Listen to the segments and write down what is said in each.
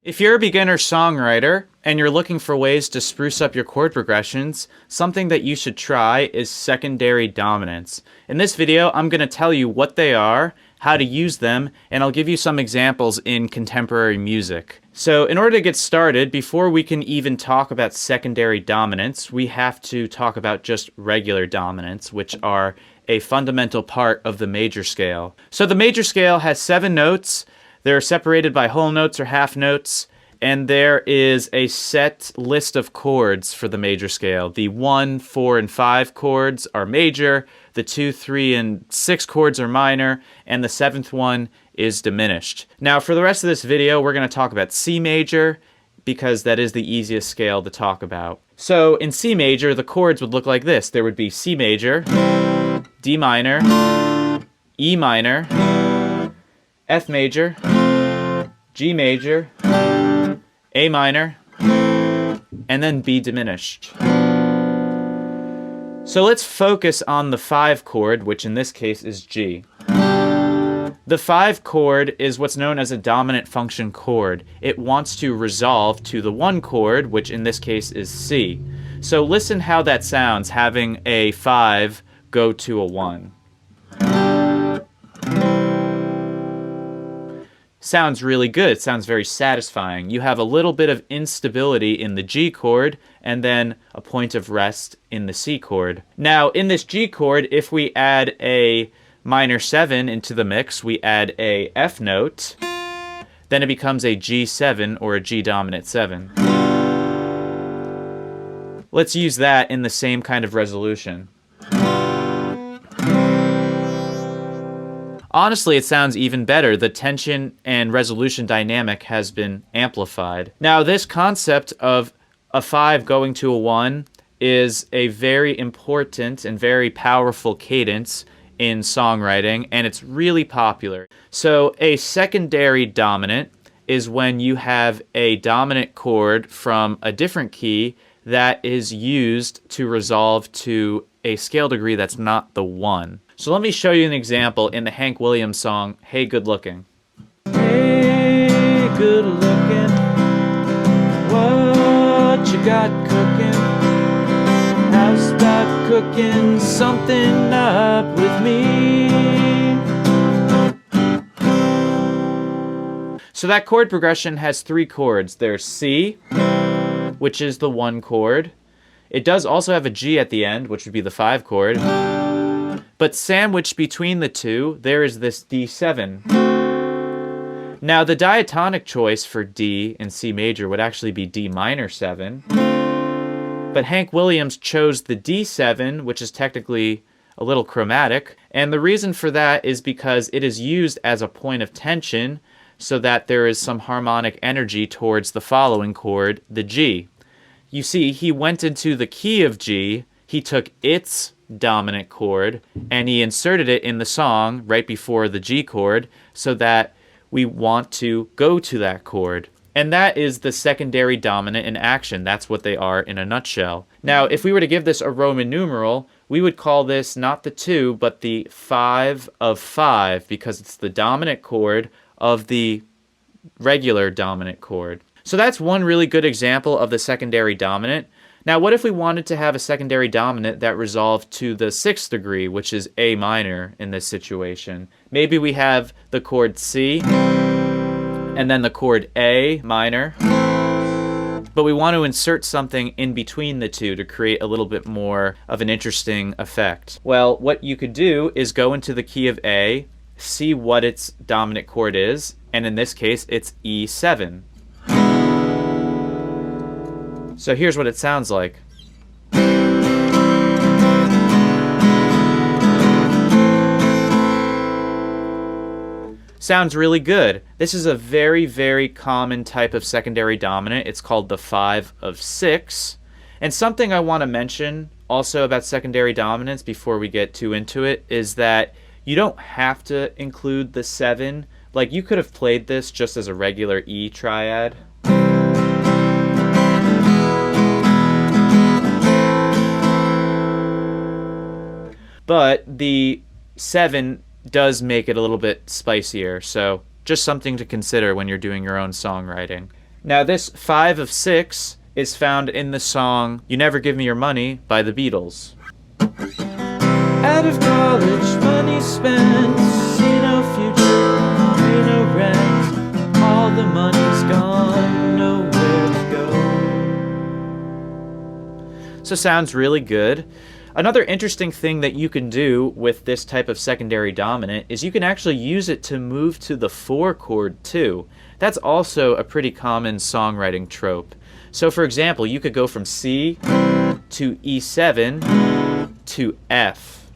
If you're a beginner songwriter and you're looking for ways to spruce up your chord progressions, something that you should try is secondary dominants. In this video, I'm going to tell you what they are, how to use them, and I'll give you some examples in contemporary music. So in order to get started, before we can even talk about secondary dominants, we have to talk about just regular dominants, which are a fundamental part of the major scale. So the major scale has 7 notes. They're separated by whole notes or half notes, and there is a set list of chords for the major scale. The 1, 4, and 5 chords are major, the 2, 3, and 6 chords are minor, and the 7th one is diminished. Now, for the rest of this video, we're going to talk about C major, because that is the easiest scale to talk about. So in C major, the chords would look like this. There would be C major, D minor, E minor, F major, G major, A minor, and then B diminished. So let's focus on the 5 chord, which in this case is G. The 5 chord is what's known as a dominant function chord. It wants to resolve to the 1 chord, which in this case is C. So listen how that sounds, having a 5 go to a 1. Sounds really good. It sounds very satisfying. You have a little bit of instability in the G chord and then a point of rest in the C chord. Now, in this G chord, if we add a minor 7 into the mix, we add a F note, then it becomes a G7 or a G dominant 7. Let's use that in the same kind of resolution. Honestly, it sounds even better. The tension and resolution dynamic has been amplified. Now, this concept of a 5 going to a 1 is a very important and very powerful cadence in songwriting, and it's really popular. So a secondary dominant is when you have a dominant chord from a different key that is used to resolve to a scale degree that's not the 1. So let me show you an example in the Hank Williams song, Hey Good Looking. Hey good looking, what you got cooking? How's about cooking something up with me? So that chord progression has 3 chords. There's C, which is the 1 chord. It does also have a G at the end, which would be the 5 chord. But sandwiched between the two, there is this D7. Now, the diatonic choice for D in C major would actually be D minor 7. But Hank Williams chose the D7, which is technically a little chromatic. And the reason for that is because it is used as a point of tension so that there is some harmonic energy towards the following chord, the G. You see, he went into the key of G, he took its dominant chord, and he inserted it in the song right before the G chord so that we want to go to that chord. And that is the secondary dominant in action. That's what they are in a nutshell. Now, if we were to give this a Roman numeral, we would call this not the 2, but the 5 of 5, because it's the dominant chord of the regular dominant chord. So that's one really good example of the secondary dominant. Now, what if we wanted to have a secondary dominant that resolved to the 6th degree, which is A minor in this situation? Maybe we have the chord C, and then the chord A minor, but we want to insert something in between the two to create a little bit more of an interesting effect. Well, what you could do is go into the key of A, see what its dominant chord is, and in this case, it's E7. So here's what it sounds like. Sounds really good. This is a very, very common type of secondary dominant. It's called the 5 of 6. And something I want to mention also about secondary dominants before we get too into it is that you don't have to include the 7. Like, you could have played this just as a regular E triad. But the 7 does make it a little bit spicier, so just something to consider when you're doing your own songwriting. Now this 5 of 6 is found in the song You Never Give Me Your Money by the Beatles. Out of college, money spent, see no future, pay no rent, all the money's gone, nowhere to go. So sounds really good. Another interesting thing that you can do with this type of secondary dominant is you can actually use it to move to the 4 chord too. That's also a pretty common songwriting trope. So for example, you could go from C to E7 to F.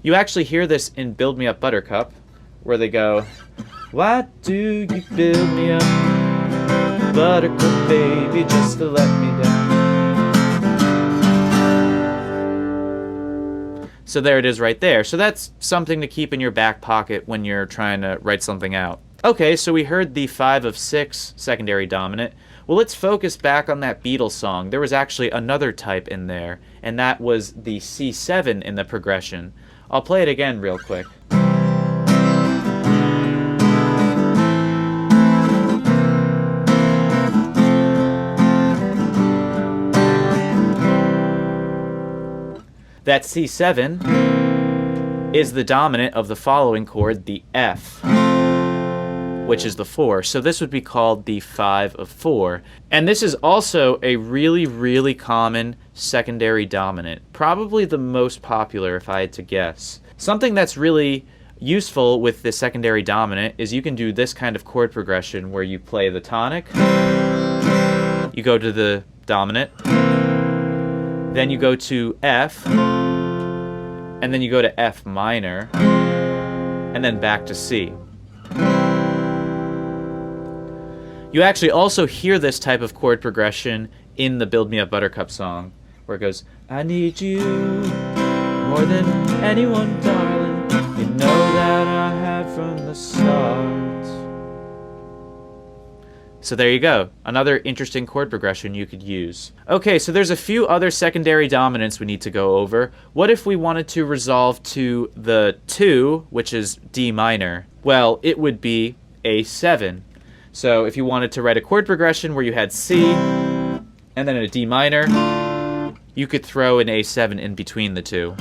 You actually hear this in Build Me Up Buttercup, where they go, why do you build me up, Buttercup baby, just to let me down? So there it is right there. So that's something to keep in your back pocket when you're trying to write something out. Okay, so we heard the 5 of 6 secondary dominant. Well, let's focus back on that Beatles song. There was actually another type in there, and that was the C7 in the progression. I'll play it again real quick. That C7 is the dominant of the following chord, the F, which is the 4. So this would be called the 5 of 4. And this is also a really, really common secondary dominant. Probably the most popular, if I had to guess. Something that's really useful with the secondary dominant is you can do this kind of chord progression where you play the tonic, you go to the dominant, then you go to F, and then you go to F minor, and then back to C. You actually also hear this type of chord progression in the Build Me Up Buttercup song, where it goes, I need you more than anyone, darling. You know that I have from the start. So there you go. Another interesting chord progression you could use. Okay, so there's a few other secondary dominants we need to go over. What if we wanted to resolve to the 2, which is D minor? Well, it would be A7. So if you wanted to write a chord progression where you had C and then a D minor, you could throw an A7 in between the two.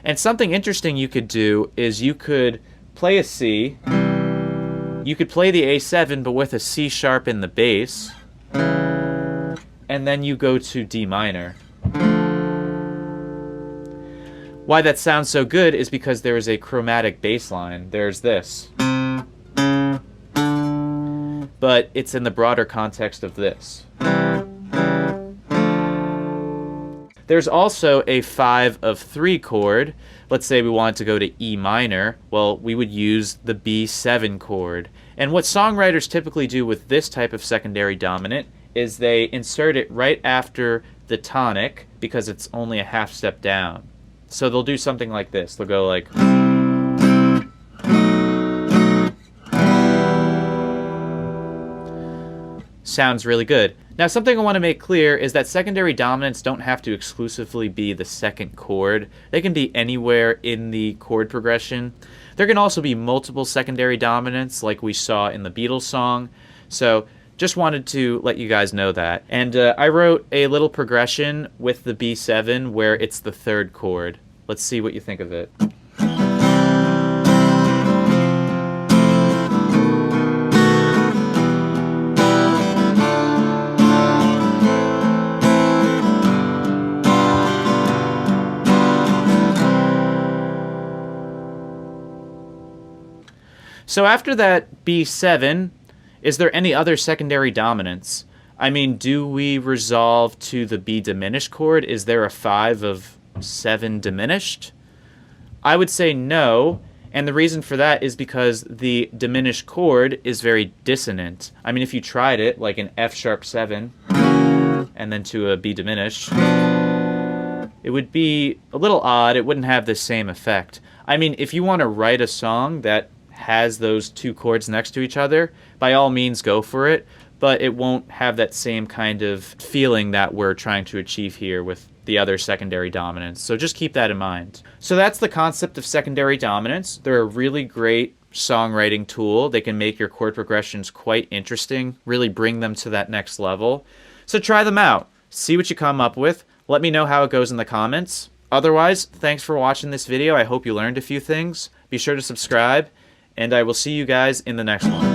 And something interesting you could do is you could play a C, you could play the A7 but with a C sharp in the bass, and then you go to D minor. Why that sounds so good is because there is a chromatic bass line. There's this. But it's in the broader context of this. There's also a 5 of 3 chord. Let's say we wanted to go to E minor. Well, we would use the B7 chord. And what songwriters typically do with this type of secondary dominant is they insert it right after the tonic because it's only a half step down. So they'll do something like this. They'll go like... Sounds really good. Now something I want to make clear is that secondary dominants don't have to exclusively be the second chord. They can be anywhere in the chord progression. There can also be multiple secondary dominants like we saw in the Beatles song. So just wanted to let you guys know that. And I wrote a little progression with the B7 where it's the 3rd chord. Let's see what you think of it. So after that B7, is there any other secondary dominants? I mean, do we resolve to the B diminished chord? Is there a 5 of 7 diminished? I would say no, and the reason for that is because the diminished chord is very dissonant. I mean, if you tried it, like an F sharp 7, and then to a B diminished, it would be a little odd. It wouldn't have the same effect. I mean, if you want to write a song that has those 2 chords next to each other, by all means go for it, but it won't have that same kind of feeling that we're trying to achieve here with the other secondary dominants. So just keep that in mind. So that's the concept of secondary dominants. They're a really great songwriting tool. They can make your chord progressions quite interesting, really bring them to that next level. So try them out. See what you come up with. Let me know how it goes in the comments. Otherwise, thanks for watching this video. I hope you learned a few things. Be sure to subscribe, and I will see you guys in the next one.